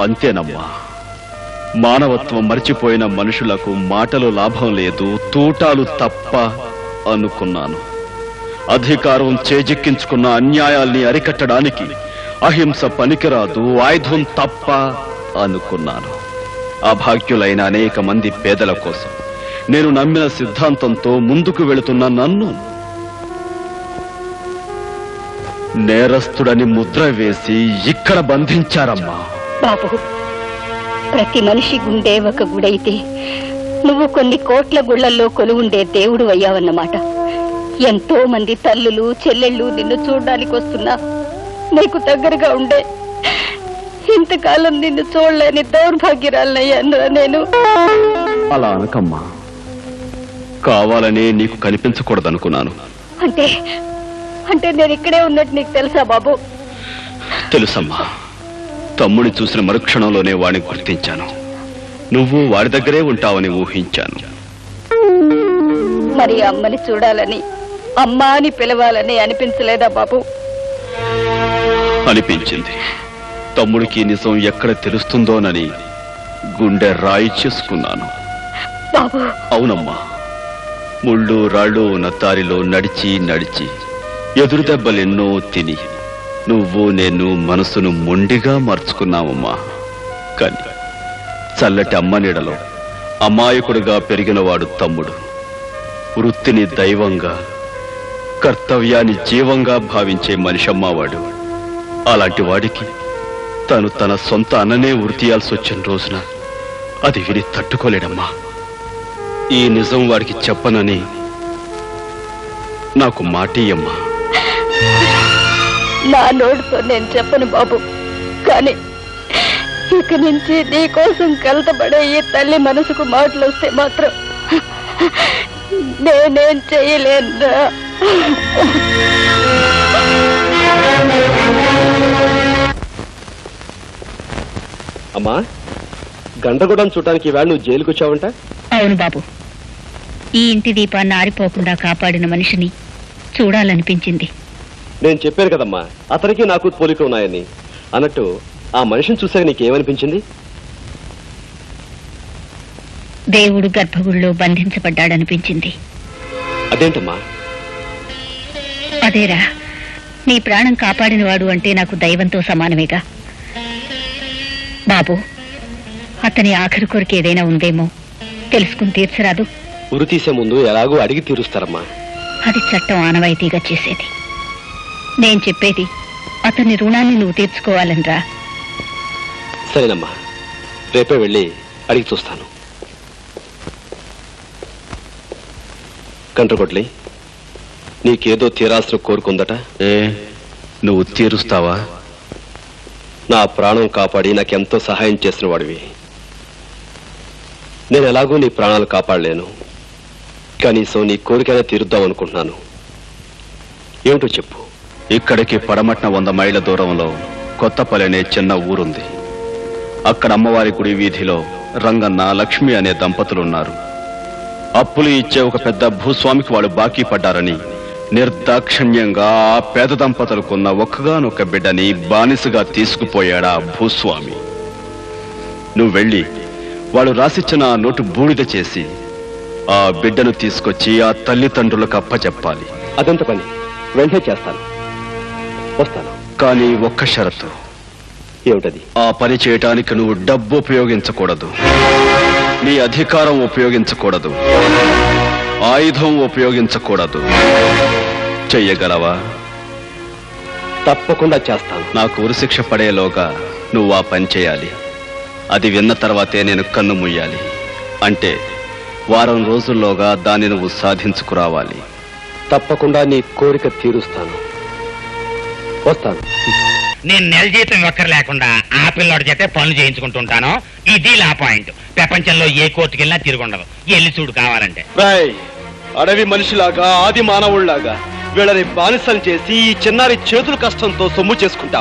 అంతేనమ్మా. మానవత్వం మర్చిపోయిన మనుషులకు మాటలు లాభం లేదు, తూటాలు తప్ప అనుకున్నాను. అధికారం చేజిక్కించుకున్న అన్యాయాల్ని అరికట్టడానికి అహింస పనికిరాదు, ఆయుధం తప్ప అనుకున్నాను. అభాగ్యులైన అనేక మంది పేదల కోసం నేను నమ్మిన సిద్ధాంతంతో ముందుకు వెళుతున్న నన్ను నేరస్తుడని ముద్ర వేసి ఇక్కడ బంధించారమ్మా. బాబు, ప్రతి మనిషి గుండె ఒక గుడైతే నువ్వు కొన్ని కోట్ల గుళ్లల్లో కొలువుండే దేవుడు అయ్యావన్నమాట. ఎంతో మంది తల్లులు చెల్లెళ్ళు నిన్ను చూడడానికి వస్తున్నా నీకు దగ్గరగా ఉండే ఇంతకాలం నిన్ను చూడలేని దౌర్భాగ్యరాలనయ్యాను నేను. అలా అనకమ్మా. కావాలనే నీకు కనిపించకూడదనుకున్నాను. అంటే అంటే నేను ఇక్కడే ఉన్నట్టు నీకు తెలుసా బాబు? తెలుసమ్మా. తమ్ముని చూసిన మరుక్షణంలోనే వాడిని గుర్తించాను. నువ్వు వాడి దగ్గరే ఉంటావని ఊహించాను. మరి అమ్మని చూడాలని, అమ్మా అని పిలవాలని అనిపించలేదా బాబు? అనిపించింది. తమ్ముడికి నిజం ఎక్కడ తెలుస్తుందోనని గుండె రాయి చేసుకున్నాను. బాబు, అవునమ్మా. ముళ్ళు రాళ్ళు ఉన్న దారిలో నడిచి నడిచి ఎదురు దెబ్బలెన్నో తిని నువ్వు నేను మనసును మొండిగా మార్చుకున్నావమ్మా. కానీ చల్లటి అమ్మ నీడలో అమాయకుడుగా పెరిగినవాడు తమ్ముడు. వృత్తిని దైవంగా, కర్తవ్యాన్ని జీవంగా భావించే మనిషమ్మవాడు. అలాంటి వాడికి తను తన సొంత అన్ననే వృత్తియాల్సి వచ్చిన రోజున అది విని తట్టుకోలేడమ్మా. ఈ నిజం వాడికి చెప్పనని నాకు మాటియమ్మా. నా నోటితో నేను చెప్పను బాబు, కానీ ఇక నుంచి నీ కోసం కలతపడే ఈ తల్లి మనసుకు మాటలు వస్తే మాత్రం నేనేం చేయలేనురా. అమ్మా, గండ్రగూడెం చూడటానికి ఈవేళ నువ్వు జైలుకు వచ్చావంట? అవును బాబు, ఈ ఇంటి దీపాన్ని ఆరిపోకుండా కాపాడిన మనిషిని చూడాలనిపించింది. నేను చెప్పాను కదమ్మా, అతనికి నాకు పోలిక ఉన్నాయని. అన్నట్టు ఆ మనిషిని చూసాక నీకేమనిపించింది? దేవుడు గర్భగుడిలో బంధించబడ్డాడనిపించింది. అదేంటమ్మా? అదేరా, నీ ప్రాణం కాపాడినవాడు అంటే నాకు దైవంతో సమానమేగా బాబు. అతని ఆఖరి కోరిక ఏదైనా ఉందేమో తెలుసుకుని తీర్చరాదు? ఉరి తీసే ముందు ఎలాగో అడిగి తీరుస్తారమ్మా. అది చట్టం ఆనవాయితీగా చేసేది. నేను చెప్పేది అతని రుణాన్ని నువ్వు తీర్చుకోవాలనరా. సరేనమ్మా, రేపే వెళ్ళి అడిగి చూస్తాను. కంట్రకొట్లి, నీకేదో తీరాల్సిన కోరుకుందట. నువ్వు తీరుస్తావా? నా ప్రాణం కాపాడి నాకెంతో సహాయం చేసిన వాడివి. నేను ఎలాగో నీ ప్రాణాలు కాపాడలేను. కనీసం నీ కోరికైనా తీరుద్దాం అనుకుంటున్నాను. ఏమిటో చెప్పు. ఇక్కడికి పడమట్న 100 మైళ్ళ దూరంలో కొత్తపల్లి అనే చిన్న ఊరుంది. అక్కడ అమ్మవారి గుడి వీధిలో రంగన్న, లక్ష్మి అనే దంపతులున్నారు. అప్పులు ఇచ్చే ఒక పెద్ద భూస్వామికి వాళ్ళు బాకీ పడ్డారని నిర్దాక్షిణ్యంగా ఆ పేద దంపతులకున్న ఒక్కగానొక్క బిడ్డని బానిసగా తీసుకుపోయాడా భూస్వామి. నువ్వు వెళ్ళి వాళ్ళు రాసిచ్చిన నోటు బూడిద చేసి ఆ బిడ్డను తీసుకొచ్చి ఆ తల్లిదండ్రులకు అప్పచెప్పాలి. అదంత పని వెంటనే చేస్తాను. వస్తాను. కానీ ఒక్క షరతు. ఏమిటది? ఆ పని చేయటానికి నువ్వు డబ్బు ఉపయోగించకూడదు, నీ అధికారం ఉపయోగించకూడదు, ఆయుధం ఉపయోగించకూడదు. చెయ్యగలవా? తప్పకుండా చేస్తాను. నాకు ఉరిశిక్ష పడేలోగా నువ్వు ఆ పని చేయాలి. అది విన్న తర్వాతే నేను కన్ను ముయ్యాలి. అంటే వారం రోజుల్లోగా దాన్ని నువ్వు సాధించుకురావాలి. తప్పకుండా నీ కోరిక తీరుస్తాను. వస్తాను. నేను నెల జీతం ఒక్కరు లేకుండా ఆ పిల్లోడి చేతే పనులు చేయించుకుంటుంటాను. ఇది లా పాయింట్. ప్రపంచంలో ఏ కోర్టుకి వెళ్ళినా తిరుగుండదు. వెళ్ళి చూడు కావాలంటే. అడవి మనిషిలాగా, ఆది మానవుళ్లాగా వీళ్ళని బానిసలు చేసి ఈ చిన్నారి చేతుల కష్టంతో సొమ్ము చేసుకుంటావా?